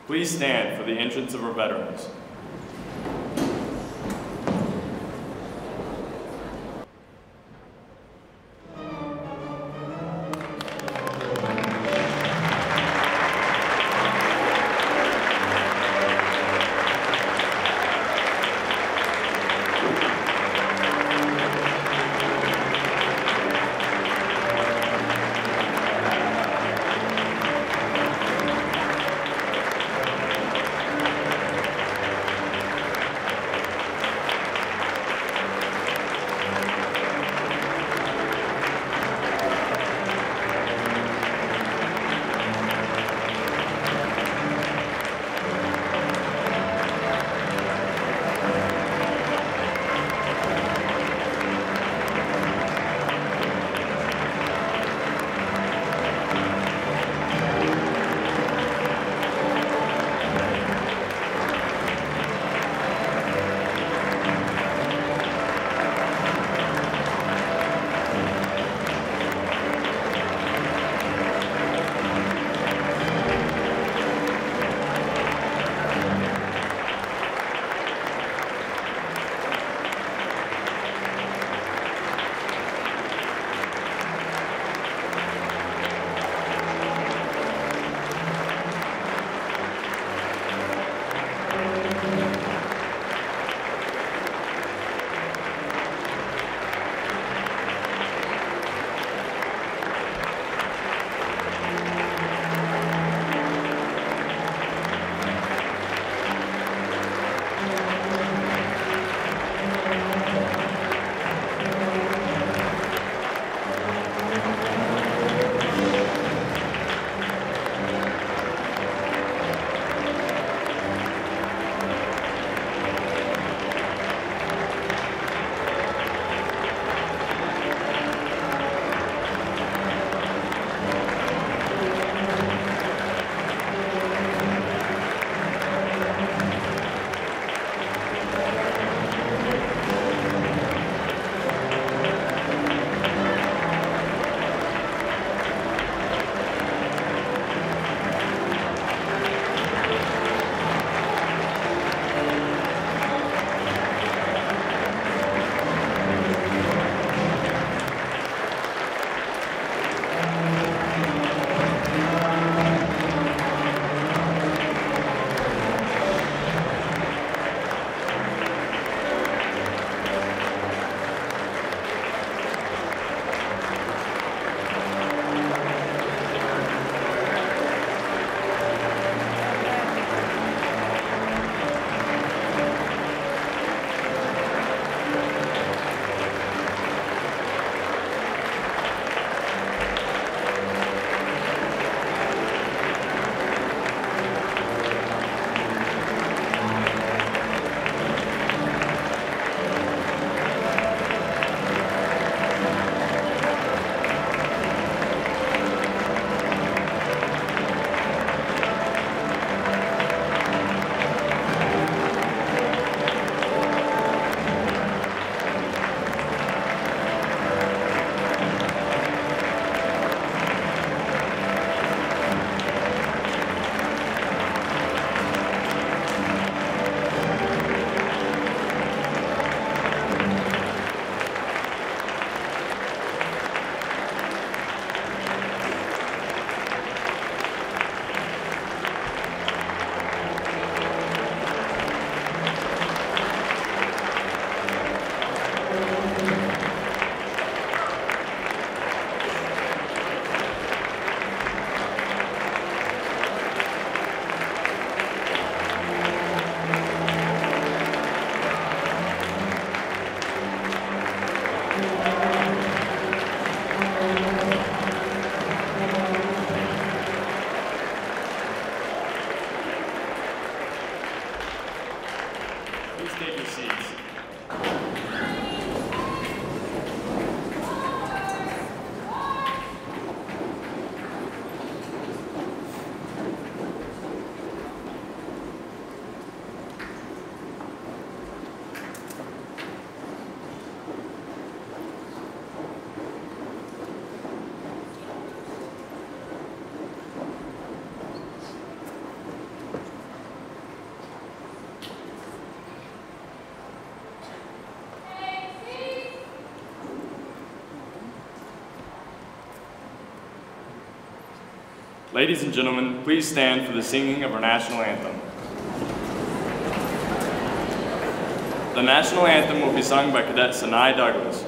Please stand for the entrance of our veterans. Ladies and gentlemen, please stand for the singing of our national anthem. The national anthem will be sung by Cadet Sinai Douglas.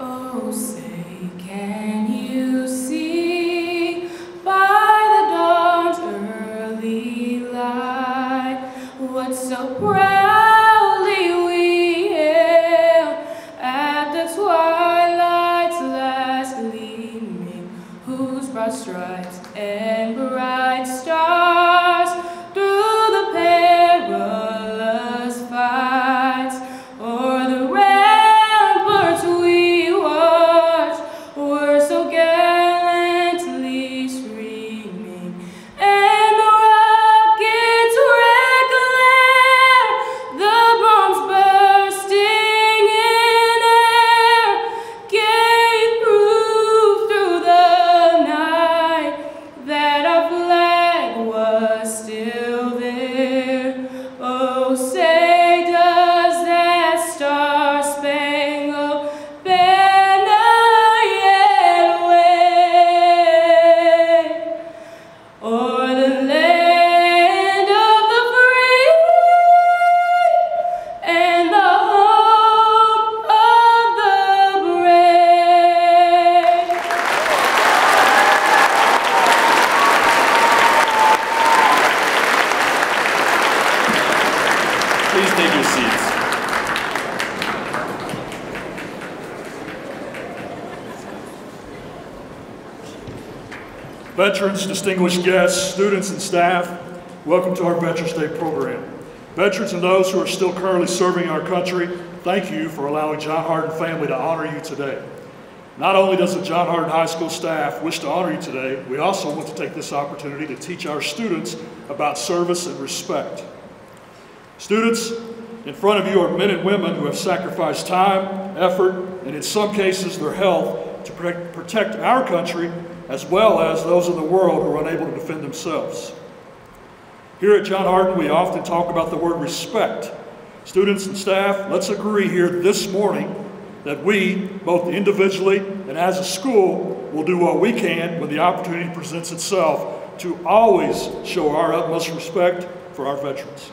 Oh, say, can you see by the dawn's early light what so proudly we hailed at the twilight's last gleaming, whose broad stripes and bright stars through the perilous fights o'er the ramparts we watched were so gallantly streaming, and the rockets' red glare, the bombs bursting in air, gave proof through the night that our flag was still there. Oh, say does that star-spangled banner yet wave o'er the land of the free and the home of the brave? Please take your seats. Veterans, distinguished guests, students, and staff, welcome to our Veterans Day program. Veterans and those who are still currently serving our country, thank you for allowing John Hardin family to honor you today. Not only does the John Hardin High School staff wish to honor you today, we also want to take this opportunity to teach our students about service and respect. Students, in front of you are men and women who have sacrificed time, effort, and in some cases their health to protect our country as well as those in the world who are unable to defend themselves. Here at John Hardin, we often talk about the word respect. Students and staff, let's agree here this morning that we, both individually and as a school, will do what we can when the opportunity presents itself to always show our utmost respect for our veterans.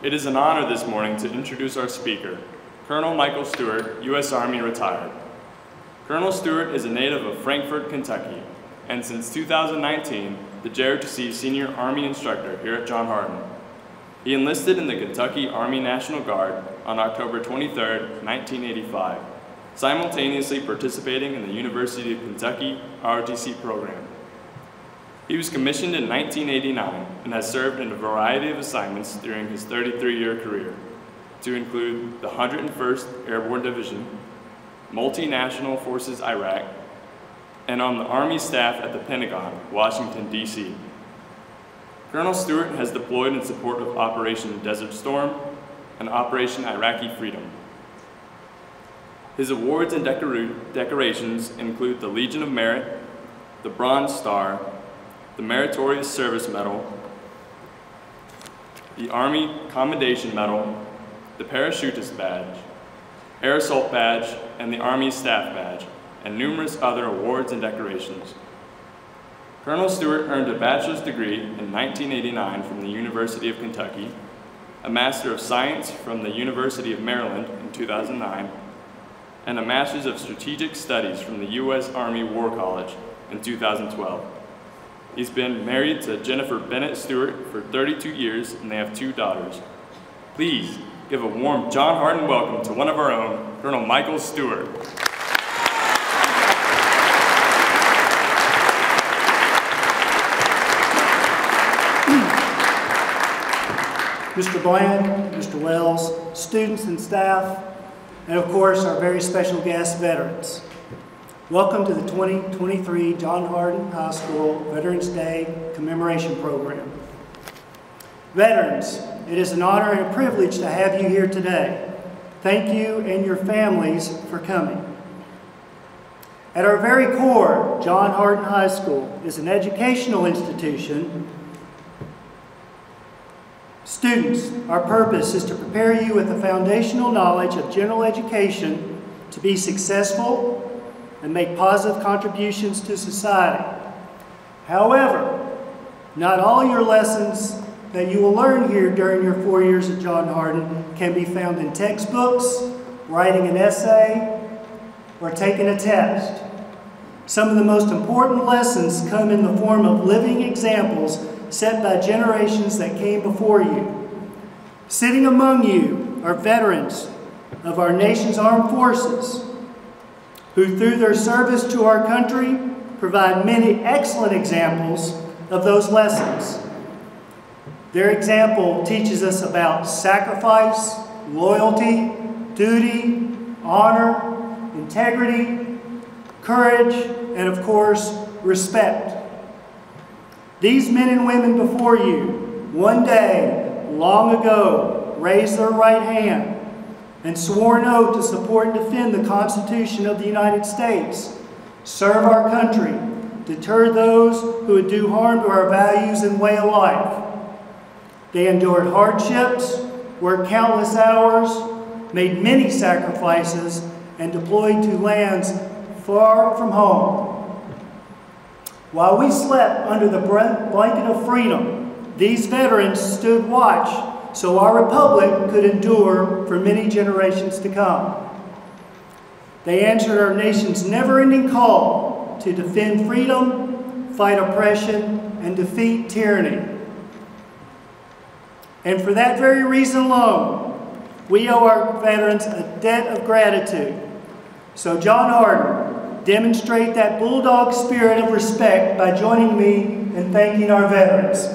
It is an honor this morning to introduce our speaker, Colonel Michael Stewart, U.S. Army retired. Colonel Stewart is a native of Frankfort, Kentucky, and since 2019, the JROTC Senior Army Instructor here at John Hardin. He enlisted in the Kentucky Army National Guard on October 23, 1985, simultaneously participating in the University of Kentucky ROTC program. He was commissioned in 1989 and has served in a variety of assignments during his 33-year career, to include the 101st Airborne Division, Multinational Forces Iraq, and on the Army staff at the Pentagon, Washington, D.C. Colonel Stewart has deployed in support of Operation Desert Storm and Operation Iraqi Freedom. His awards and decorations include the Legion of Merit, the Bronze Star, the Meritorious Service Medal, the Army Commendation Medal, the Parachutist Badge, Air Assault Badge, and the Army Staff Badge, and numerous other awards and decorations. Colonel Stewart earned a bachelor's degree in 1989 from the University of Kentucky, a Master of Science from the University of Maryland in 2009, and a Master's of Strategic Studies from the U.S. Army War College in 2012. He's been married to Jennifer Bennett Stewart for 32 years, and they have 2 daughters. Please give a warm John Hardin welcome to one of our own, Colonel Michael Stewart. Mr. Bland, Mr. Wells, students and staff, and of course our very special guest, veterans. Welcome to the 2023 John Hardin High School Veterans Day Commemoration Program. Veterans, it is an honor and a privilege to have you here today. Thank you and your families for coming. At our very core, John Hardin High School is an educational institution Students, our purpose is to prepare you with the foundational knowledge of general education to be successful and make positive contributions to society. However, not all your lessons that you will learn here during your 4 years at John Hardin can be found in textbooks, writing an essay, or taking a test. Some of the most important lessons come in the form of living examples set by generations that came before you. Sitting among you are veterans of our nation's armed forces who, through their service to our country, provide many excellent examples of those lessons. Their example teaches us about sacrifice, loyalty, duty, honor, integrity, courage, and of course, respect. These men and women before you, one day, long ago, raised their right hand and swore an oath to support and defend the Constitution of the United States, serve our country, deter those who would do harm to our values and way of life. They endured hardships, worked countless hours, made many sacrifices, and deployed to lands far from home. While we slept under the blanket of freedom, these veterans stood watch so our republic could endure for many generations to come. They answered our nation's never-ending call to defend freedom, fight oppression, and defeat tyranny. And for that very reason alone, we owe our veterans a debt of gratitude. So John Hardin, demonstrate that bulldog spirit of respect by joining me in thanking our veterans.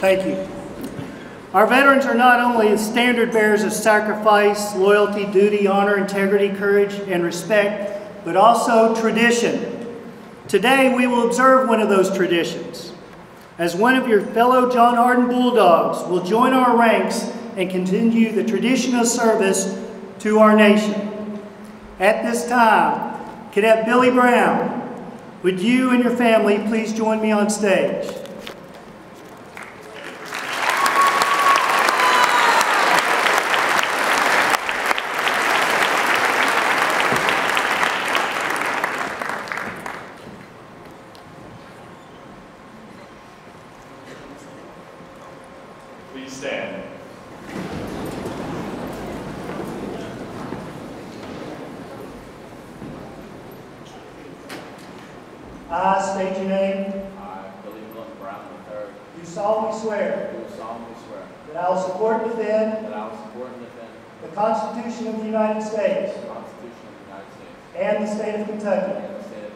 Thank you. Our veterans are not only standard bearers of sacrifice, loyalty, duty, honor, integrity, courage, and respect, but also tradition. Today, we will observe one of those traditions. As one of your fellow John Hardin Bulldogs will join our ranks and continue the tradition of service to our nation. At this time, Cadet Billy Brown, would you and your family please join me on stage? Please stand. I state your name. I, Billy Brown III, Do solemnly swear do solemnly swear that I will support and defend that I will support and defend the Constitution of the United States the Constitution of the United States and the state of Kentucky and the state of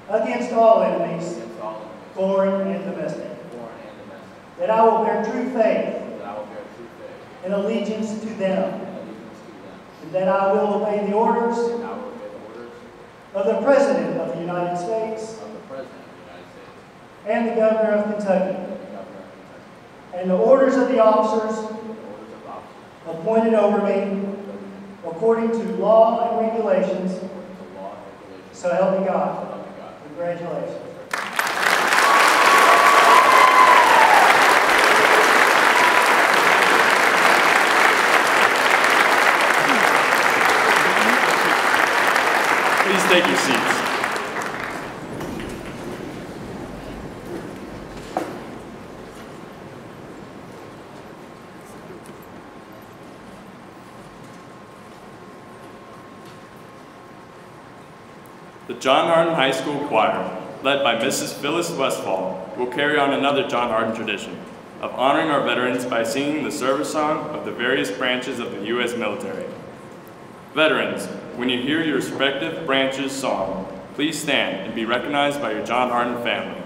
Kentucky against all enemies, against all enemies, foreign and domestic. foreign and domestic, That I will bear true faith that I will bear true faith and allegiance to them. and allegiance to them, And that I will obey the orders and I will obey the orders of the President of the United States of the President of the United States and the Governor of Kentucky, and the Governor of Kentucky, and the orders of the officers and the orders of the officers appointed over me according to law and regulations. according to law and regulations. So help me So God. help me God. Congratulations. Please take your seats. The John Hardin High School Choir, led by Mrs. Phyllis Westfall, will carry on another John Hardin tradition of honoring our veterans by singing the service song of the various branches of the U.S. military. Veterans, when you hear your respective branches' song, please stand and be recognized by your John Hardin family.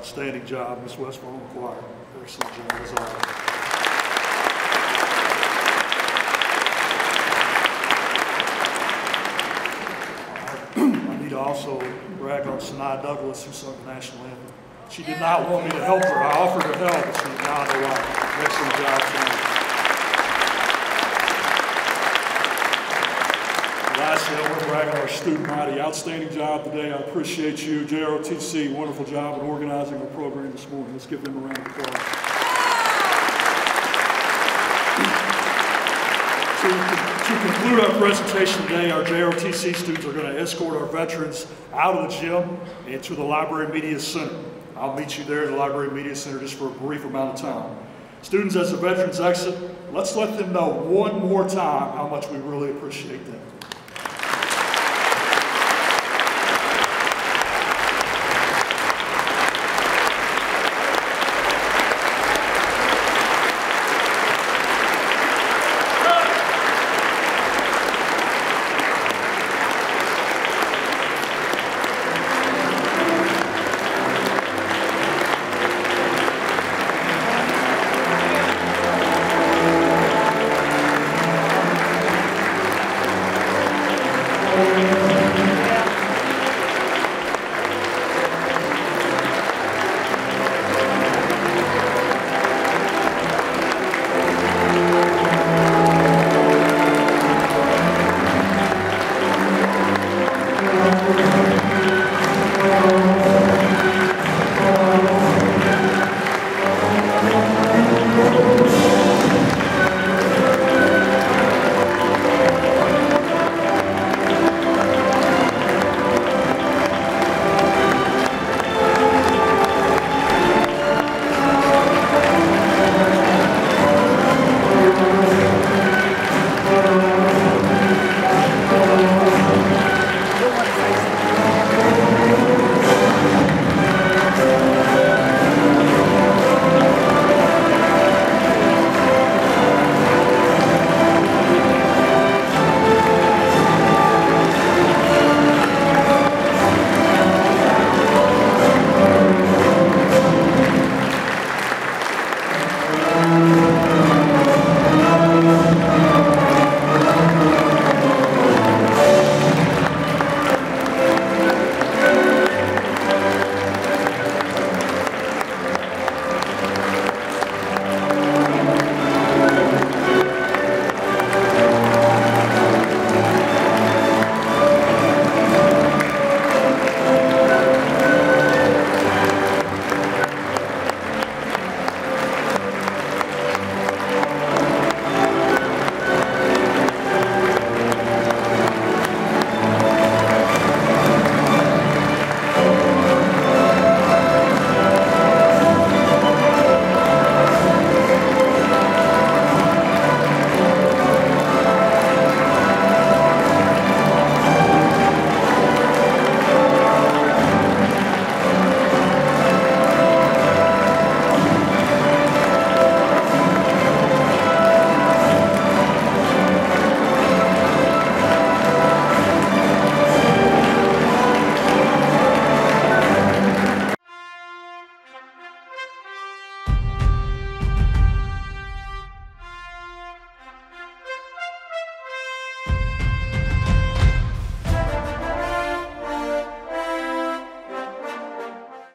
Outstanding job, Ms. Westphal and choir. Excellent job as always. I need to also brag on Sanaa Douglas, who sung the national anthem. She did not want me to help her. I offered her help, but she did not know why. Excellent job tonight. Lastly, I want to brag on our student body. Outstanding job today. I appreciate you. JROTC, wonderful job in organizing our program this morning. Let's give them a round of applause. To conclude our presentation today, our JROTC students are going to escort our veterans out of the gym and to the Library Media Center. I'll meet you there in the Library Media Center just for a brief amount of time. Students, as the veterans exit, let's let them know one more time how much we really appreciate them.